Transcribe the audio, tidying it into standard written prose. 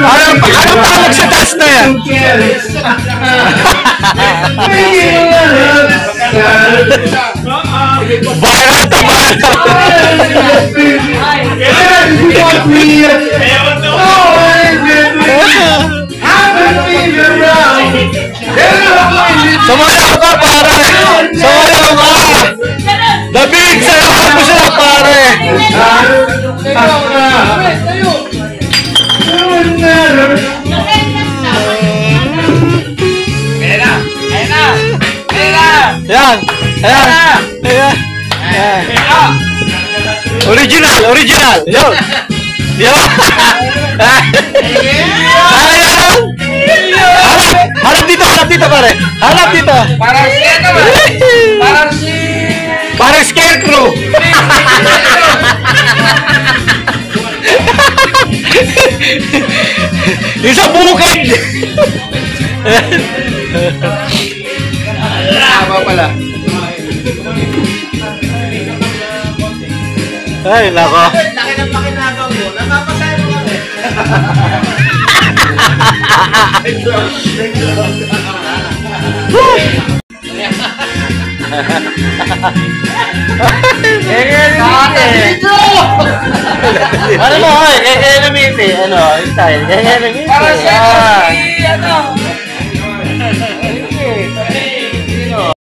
Anong tawag sa taas na yan? Viral to Sumayaw ka, pare! Sumayaw ka! David, sayaw mo sila, pare! Ayan! Ayan! Ayan! Original! Original! Yo! Yo! Ayan! Harap dito! Harap dito, pare! Harap dito! Parang si ano ba? Parang si... Parang scarecrow! Yung sa bukid! Tama pala. Ay, nako. Laki ng pakinagaw mo. Napapasaya mo kami. Ano mo, kaya namiti? Ano, yung style? Kaya namiti? Para siya, ano?